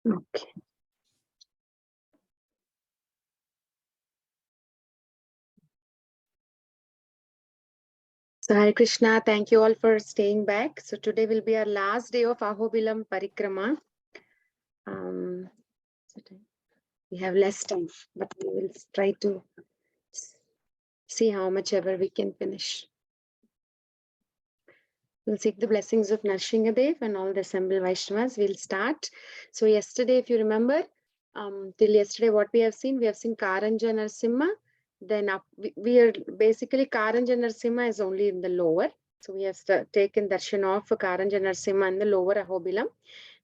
Okay. So Hare Krishna, thank you all for staying back. So today will be our last day of Ahobilam Parikrama. We have less time, but we will try to see how much ever we can finish. We'll seek the blessings of Narshingadev and all the assembled Vaishnavas. We'll start. So yesterday, if you remember, till yesterday, what we have seen Karanja Narsimha. Then we are basically Karanja Narsimha is only in the lower. So we have taken darshan of Karanja Narsimha in the lower Ahobilam.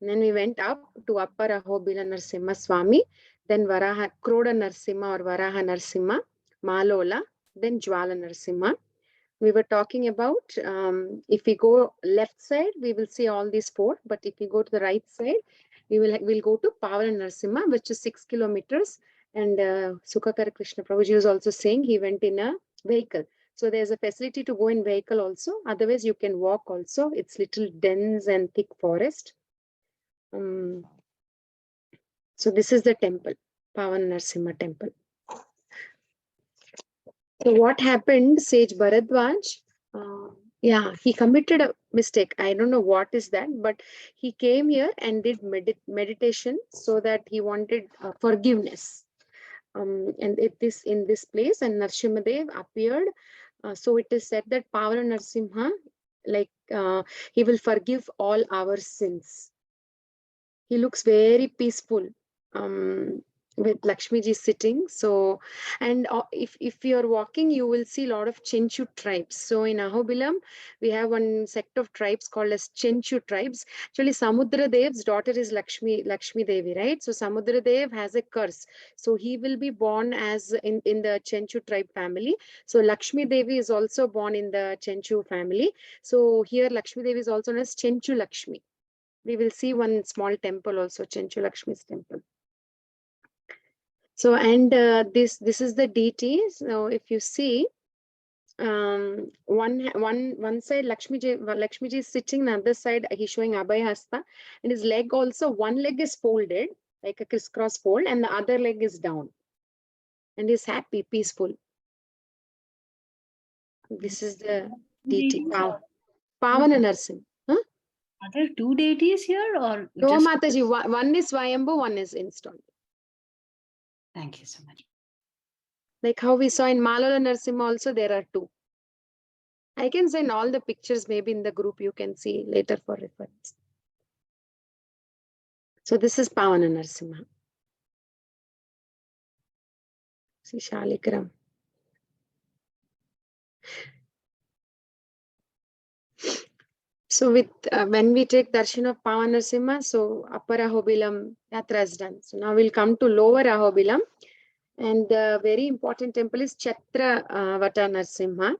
And then we went up to upper Ahobilam Narsimha Swami. Then Varaha Kroda Narsimha or Varaha Narsimha, Malola. Then Jwala Narsimha. We were talking about if we go left side, we will see all these four. But if we go to the right side, we'll go to Pavala Narsimha, which is 6 kilometers. And Sukhakar Krishna Prabhuji was also saying he went in a vehicle. So there's a facility to go in vehicle also. Otherwise, you can walk also. It's little dense and thick forest. So this is the temple, Pavan Narsimha temple. So what happened, Sage Bharadwaj, he committed a mistake. I don't know what is that, but he came here and did meditation so that he wanted forgiveness. And it is in this place, and Narsimhadev appeared. So it is said that Pavana Narsimha, he will forgive all our sins. He looks very peaceful. With Lakshmi ji sitting. So, and if you're walking, you will see a lot of Chenchu tribes. So in Ahobilam, we have one sect of tribes called as Chenchu tribes. Actually, Samudra Dev's daughter is Lakshmi Devi, right? So Samudra Dev has a curse. So he will be born as in the Chenchu tribe family. So Lakshmi Devi is also born in the Chenchu family. So here Lakshmi Devi is also known as Chenchu Lakshmi. We will see one small temple also, Chenchu Lakshmi's temple. So, and this is the deity. So if you see, one side Lakshmi ji is sitting, the other side he's showing Abhay Hasta, and his leg also, one leg is folded like a crisscross fold, and the other leg is down, and he's happy, peaceful. This is the deity, Pavana Narsim. Are there two deities here, or no, Mataji? One is Swayambhu, one is installed. Thank you so much. Like how we saw in Malola Narsimha also, there are two. I can send all the pictures maybe in the group, you can see later for reference. So this is Pavana Narsimha. See Shalikram. So with when we take darshan of Pavana Narsimha, so upper Ahobilam Yatra is done. So now we'll come to lower Ahobilam. And the very important temple is Chatra Vata Narsimha.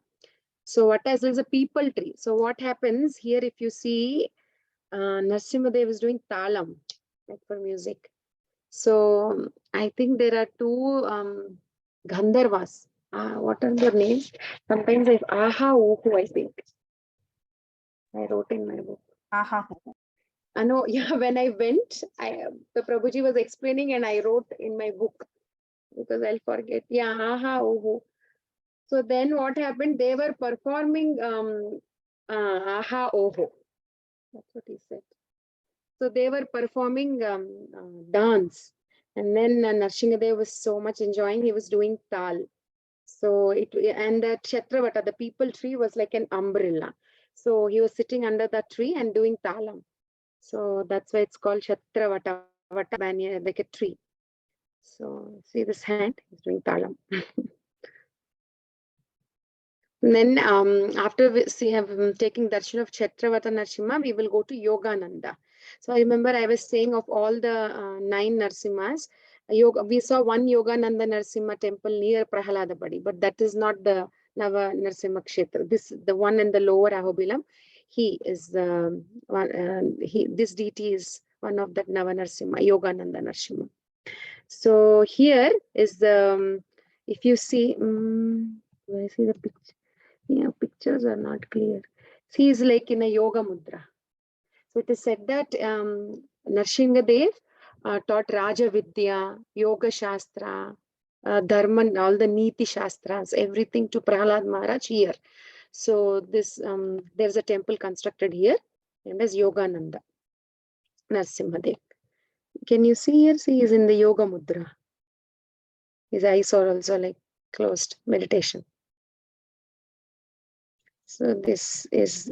So Vata is a people tree. So what happens here, if you see, Narsimhadev is doing talam, like for music. So I think there are two Gandharvas. What are their names? Sometimes I Aha Uhu, I think. I wrote in my book. Aha. No, yeah, when I went, the Prabhuji was explaining and I wrote in my book because I'll forget. Yeah, Aha Uhu. So then what happened? They were performing Aha Oho. That's what he said. So they were performing dance. And then Narshingadev was so much enjoying. He was doing tal. So and the Kshetravata, the people tree, was like an umbrella. So he was sitting under the tree and doing talam. So that's why it's called Kshetravata, Vata banyan, like a tree. So see this hand, he's doing talam. And then after we have taking darshan of Kshetravata Narsimha, we will go to Yogananda. So I remember I was saying of all the 9 Narsimhas, we saw one Yogananda Narsimha temple near Prahaladapadi, but that is not the Nava Narsimha Kshetra. The one in the lower Ahobilam, he is this deity is one of that Nava Narsimha, Yogananda Narsimha. So here is the, if you see, do I see the picture? Yeah, pictures are not clear. He is like in a yoga mudra. So it is said that Narshingadev taught Raja Vidya, Yoga Shastra, Dharma, all the Niti Shastras, everything to Prahlad Maharaj here. So this there's a temple constructed here, and as Yogananda Narasimhadev. Can you see here? See, he's in the Yoga Mudra. His eyes are also like closed, meditation. So this is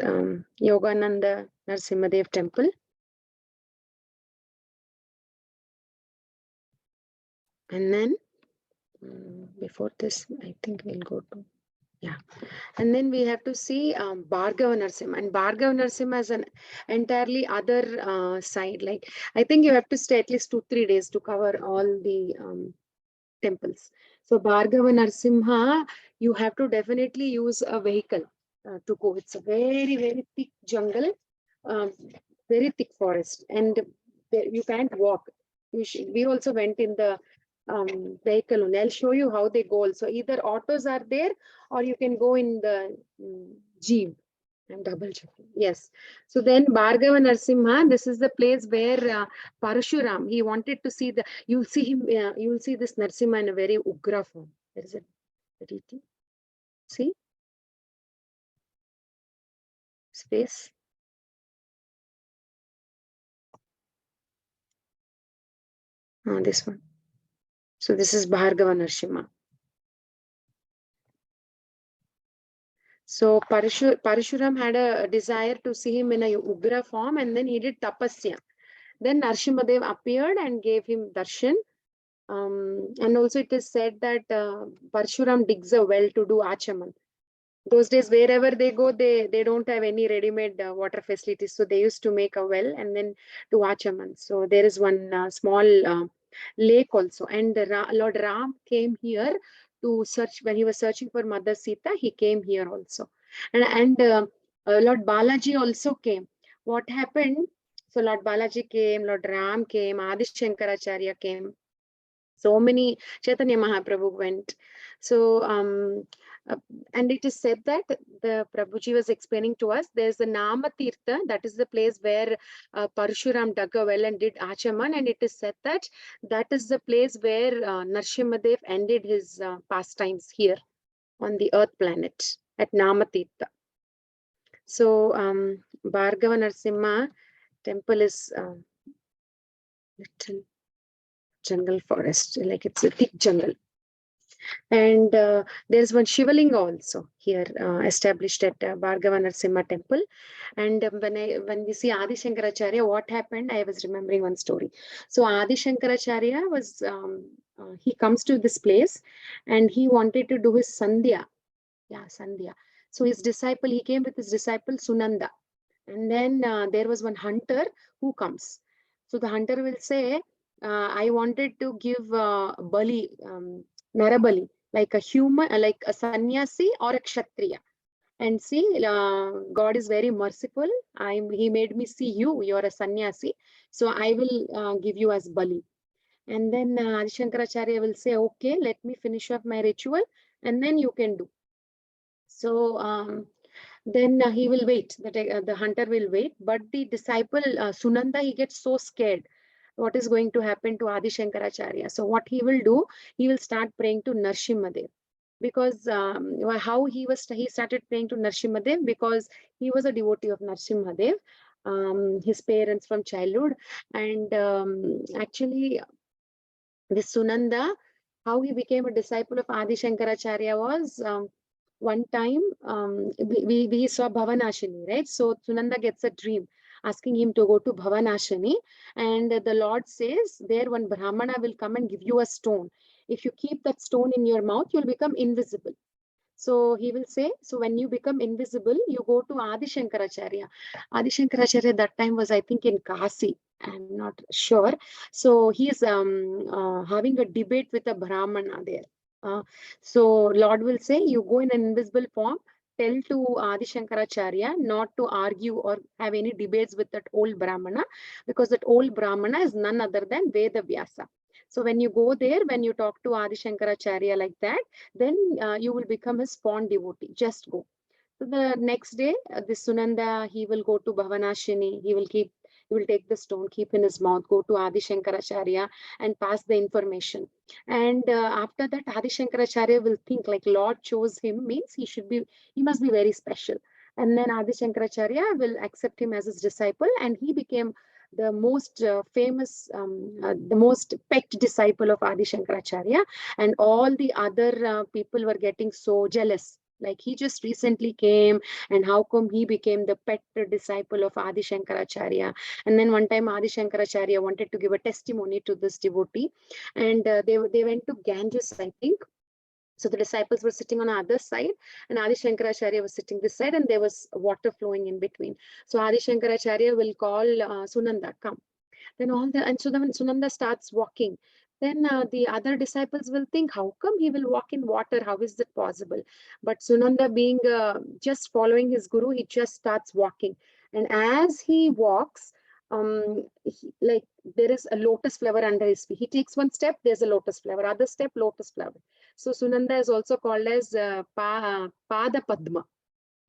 Yogananda Narasimhadev temple. And then before this, I think we'll go to, yeah. And then we have to see Bhargava Narasimha. And Bhargava Narasimha is an entirely other side. Like, I think you have to stay at least 2-3 days to cover all the temples. So Bhargava Narasimha, you have to definitely use a vehicle to go. It's a very, very thick jungle, um, very thick forest, and you can't walk. We also went in the vehicle, and I'll show you how they go. So either autos are there, or you can go in the jeep. I'm double checking. Yes. So then Bhargava Narasimha, this is the place where Parashuram, he wanted to see the, you'll see him, you'll see this Narasimha in a very Ugra form. There is a deity. See? Space. This one. So this is Bhargava Narasimha. So Parashuram had a desire to see him in a Ugra form, and then he did tapasya. Then Narasimhadev appeared and gave him darshan. And also it is said that Parshuram digs a well to do achaman. Those days, wherever they go, they don't have any ready-made water facilities. So they used to make a well and then do achaman. So there is one small lake also. And Lord Ram came here to search, when he was searching for Mother Sita, he came here also. And Lord Balaji also came. What happened? So Lord Balaji came, Lord Ram came, Adi Shankaracharya came. So many, Chaitanya Mahaprabhu went. So uh, and it is said that the Prabhuji was explaining to us, there's the Nama Tirtha, that is the place where Parshuram dug a well and did Achaman, and it is said that that is the place where Narsimhadev ended his pastimes here on the earth planet at Nama Tirtha. So Bhargava Narasimha temple is little jungle forest, like it's a thick jungle. And there's one Shivalinga also here established at Bhargava Narasimha temple. And when we see Adi Shankaracharya, what happened? I was remembering one story. So Adi Shankaracharya was, he comes to this place and he wanted to do his Sandhya. Yeah, Sandhya. So his disciple, he came with his disciple Sunanda. And then there was one hunter who comes. So the hunter will say, I wanted to give Bali, Narabali, like a human, like a sannyasi or a kshatriya. And see, God is very merciful. He made me see you, you're a sannyasi. So I will give you as Bali. And then Adi Shankaracharya will say, okay, let me finish off my ritual and then you can do. So then he will wait, the hunter will wait, but the disciple Sunanda, he gets so scared what is going to happen to Adi Shankaracharya. So what he will do, he will start praying to Narsimhadev, because how he started praying to Narsimhadev, because he was a devotee of Narsimhadev, his parents from childhood. And actually this Sunanda, how he became a disciple of Adi Shankaracharya was, one time we saw Bhavanashini, right? So Sunanda gets a dream asking him to go to Bhavanashini, and the Lord says there one Brahmana will come and give you a stone. If you keep that stone in your mouth, you'll become invisible. So he will say, so when you become invisible, you go to Adi Shankaracharya. Adi Shankaracharya that time was, I think, in Kasi. I'm not sure. So he's having a debate with a Brahmana there. So Lord will say, you go in an invisible form, tell to Adi Shankaracharya not to argue or have any debates with that old Brahmana, because that old Brahmana is none other than Veda Vyasa. So when you go there, when you talk to Adi Shankaracharya like that, then you will become his fond devotee. Just go. So the next day, this Sunanda, he will go to Bhavanashini. He will keep He will take the stone, keep in his mouth, go to Adi Shankaracharya and pass the information. And after that, Adi Shankaracharya will think like Lord chose him, means he must be very special. And then Adi Shankaracharya will accept him as his disciple, and he became the most famous, the most pet disciple of Adi Shankaracharya. And all the other people were getting so jealous. Like he just recently came, and how come he became the pet disciple of Adi Shankaracharya? And then one time Adi Shankaracharya wanted to give a testimony to this devotee, and they went to Ganges, I think. So the disciples were sitting on the other side, and Adi Shankaracharya was sitting this side, and there was water flowing in between. So Adi Shankaracharya will call Sunanda, come. Then and so then Sunanda starts walking. Then the other disciples will think, how come he will walk in water? How is that possible? But Sunanda, being just following his guru, he just starts walking. And as he walks, like there is a lotus flower under his feet. He takes one step, there's a lotus flower. Other step, lotus flower. So Sunanda is also called as Pada Padma.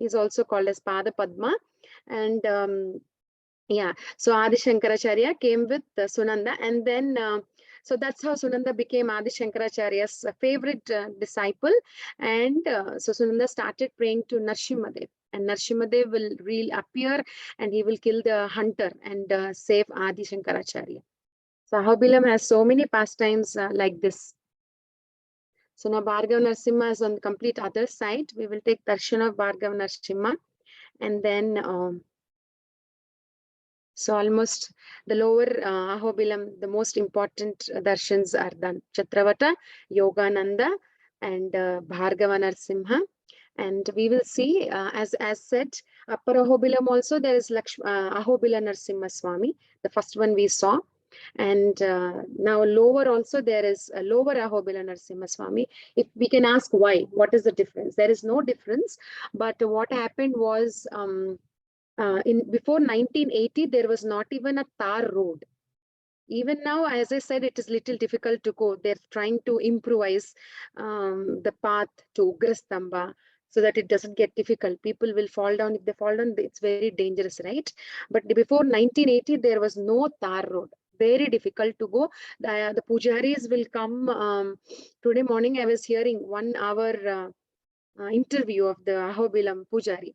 He's also called as Pada Padma. And yeah, so Adi Shankaracharya came with Sunanda, and then so that's how Sunanda became Adi Shankaracharya's favorite disciple. And so Sunanda started praying to Narsimhadev, and Narsimhadev will appear, and he will kill the hunter and save Adi Shankaracharya. So Ahobilam has so many pastimes like this. So now Bhargav Narsimha is on the complete other side. We will take darshan of Bhargav Narsimha, and then so almost the lower Ahobilam, the most important darshans are done. Chatravata, Yogananda, and Bhargava Narsimha. And we will see, as said, Upper Ahobilam also there is Ahobila Narsimha Swami, the first one we saw. And now lower also there is a lower Ahobila Narsimha Swami. If we can ask why, what is the difference? There is no difference. But what happened was, in before 1980, there was not even a tar road. Even now, as I said, it is little difficult to go. They're trying to improvise the path to Ugrastamba so that it doesn't get difficult. People will fall down. If they fall down, it's very dangerous, right? But before 1980, there was no tar road. Very difficult to go. The pujaris will come. Today morning, I was hearing 1 hour interview of the Ahobilam Pujari.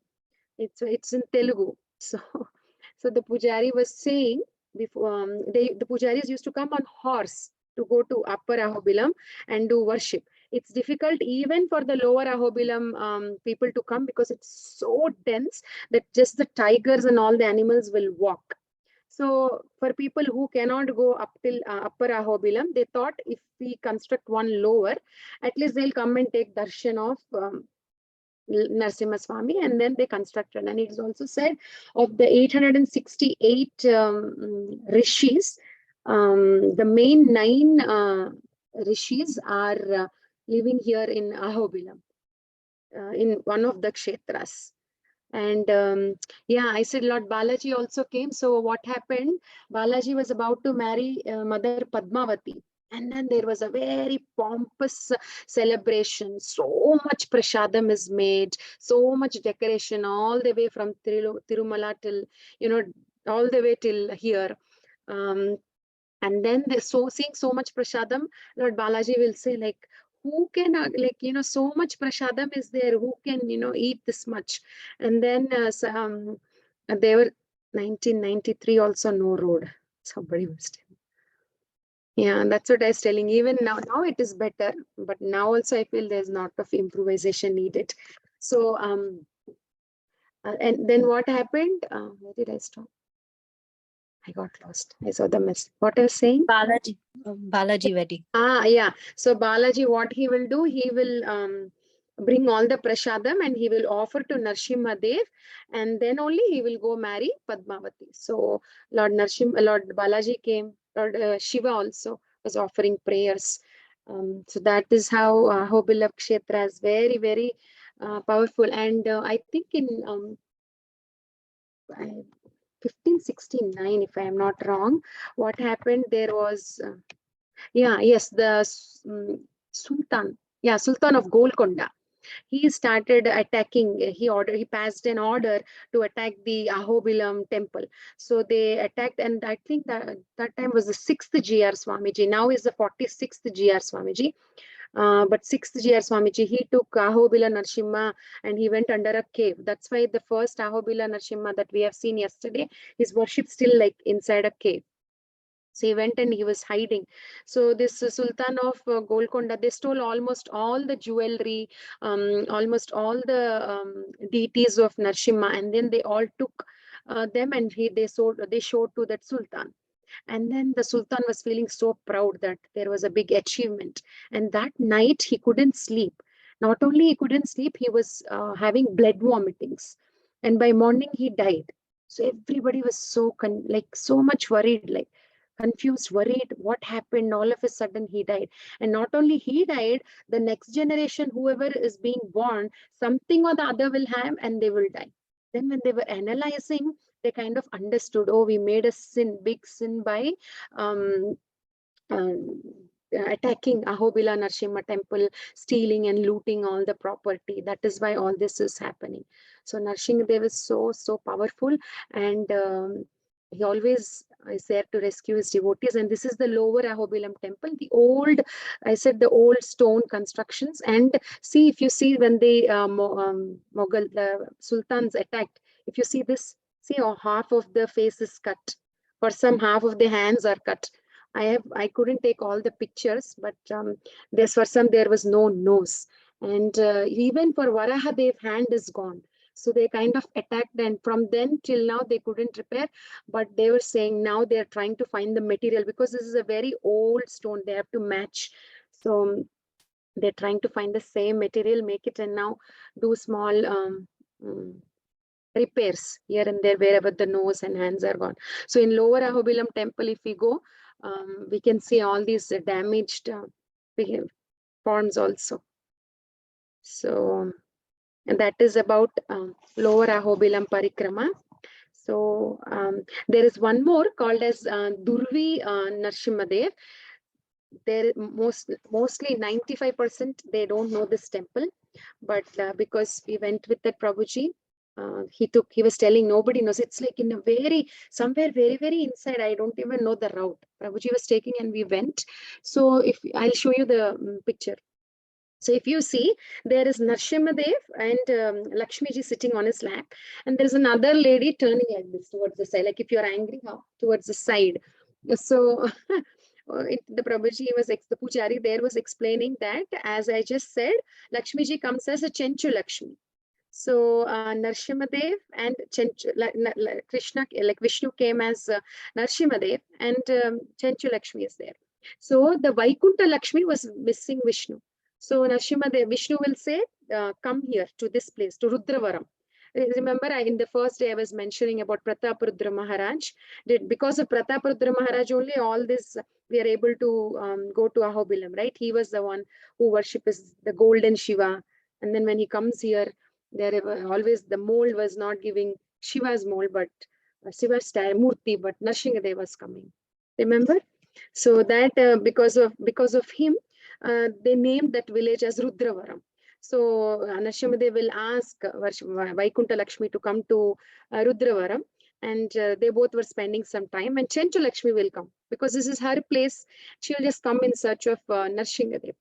It's in Telugu. So the pujari was saying before the pujaris used to come on horse to go to Upper Ahobilam and do worship. It's difficult even for the lower Ahobilam people to come because it's so dense that just the tigers and all the animals will walk. So for people who cannot go up till Upper Ahobilam, they thought if we construct one lower, at least they'll come and take darshan of Narasimha Swami, and then they constructed. And it is also said of the 868 rishis, the main 9 rishis are living here in Ahobilam, in one of the kshetras. And yeah, I said Lord Balaji also came. So what happened? Balaji was about to marry Mother Padmavati. And then there was a very pompous celebration. So much prasadam is made, so much decoration, all the way from Tirumala till, all the way till here. And then seeing so much prasadam, Lord Balaji will say, like, who can, so much prasadam is there, who can, eat this much? And then they were 1993 also no road. Somebody was telling. Yeah, that's what I was telling. Even now it is better, but now also I feel there's not of improvisation needed. So, and then what happened? Where did I stop? I got lost. I saw the mess. What I was saying? Balaji wedding. Yeah. So Balaji, what he will do, he will bring all the prasadam and he will offer to Narsimhadev, and then only he will go marry Padmavati. So Lord Balaji came, Lord Shiva also was offering prayers. So that is how Ahobilam Kshetra is very, very powerful. And I think in 1569, if I am not wrong, what happened, there was the Sultan of Golconda. he started attacking. He passed an order to attack the Ahobilam temple. So they attacked, and I think that time was the 6th GR Swamiji. Now is the 46th GR Swamiji. But 6th GR Swamiji, he took Ahobila Narsimha and he went under a cave. That's why the first Ahobila Narsimha that we have seen yesterday is worshipped still like inside a cave. So he went and he was hiding. So this Sultan of Golconda, they stole almost all the jewelry, almost all the deities of Narsimha, and then they all took them and they showed to that Sultan. And then the Sultan was feeling so proud that there was a big achievement. And that night he couldn't sleep. Not only he couldn't sleep, he was having blood vomitings. And by morning he died. So everybody was so much worried, like confused, worried, what happened? All of a sudden he died. And not only he died, the next generation, whoever is being born, something or the other will have and they will die. Then when they were analyzing, they kind of understood, oh, we made a sin, big sin by um, um, attacking Ahobila Narsimha temple, stealing and looting all the property. That is why all this is happening. So Narsimhadev is so powerful, and he always is there to rescue his devotees. And this is the lower Ahobilam temple, the old, I said, the old stone constructions. And see, if you see when the Mughal, the sultans attacked, if you see this, see, half of the face is cut, for some half of the hands are cut. I couldn't take all the pictures, but there's for some there was no nose, and even for Varahadev, hand is gone. So they kind of attacked, and from then till now they couldn't repair. But they were saying now they are trying to find the material, because this is a very old stone. They have to match. So they're trying to find the same material, make it, and now do small mm, repairs here and there wherever the nose and hands are gone. So in lower Ahobilam temple, if we go, we can see all these damaged forms also. So and that is about lower Ahobilam Parikrama. So there is one more called as Durvi Narsimhadev. There mostly 95% they don't know this temple, but because we went with that Prabhuji, he was telling nobody knows. It's like in a somewhere very inside. I don't even know the route. Prabhuji was taking and we went. So if I'll show you the picture. So if you see, there is Narsimhadev and Lakshmiji sitting on his lap, and there's another lady turning like this towards the side, like if you're angry, towards the side. So the Prabhuji the Pujari there was explaining that, as I just said, Lakshmiji comes as a Chenchu Lakshmi. So Narsimhadev and Krishna, like Vishnu came as Narsimhadev, and Chenchu Lakshmi is there. So the Vaikunta Lakshmi was missing Vishnu. So Narsimhadev, Vishnu will say, come here to this place, to Rudravaram. Remember, in the first day I was mentioning about Prataparudra Maharaj. Because of Prataparudra Maharaj only, all this we are able to go to Ahobilam, right? He was the one who worships the golden Shiva. And then when he comes here, there always the mold was not giving Shiva's mold, but Shiva's Murti, but Narsimhadev was coming. Remember? So that because of him, they named that village as Rudravaram. So Narsimhadev will ask Vaikunta Lakshmi to come to Rudravaram, and they both were spending some time, and Chenchu Lakshmi will come because this is her place. She will just come in search of Narsimhadev.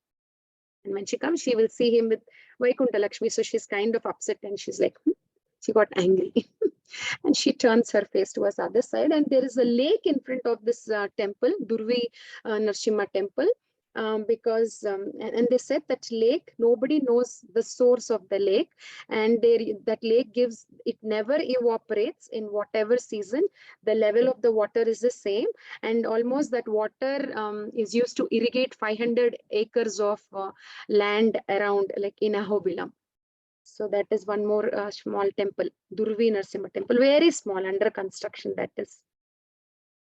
And when she comes, she will see him with Vaikunta Lakshmi. So she's kind of upset and she's like, she got angry. And she turns her face towards the other side. And there is a lake in front of this temple, Durvi Narsimha temple. Because and they said that lake, nobody knows the source of the lake, and that lake it never evaporates in whatever season. The level of the water is the same, and almost that water is used to irrigate 500 acres of land around, like in Ahobilam. So that is one more small temple, Durvi Narsimha temple, very small, under construction, that is.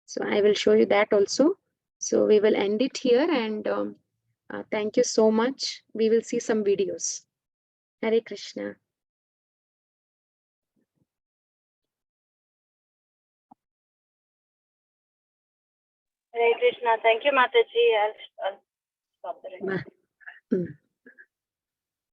So I will show you that also. So we will end it here, and thank you so much. We will see some videos. Hare Krishna. Hare Krishna. Thank you, Mataji. I'll stop the recording.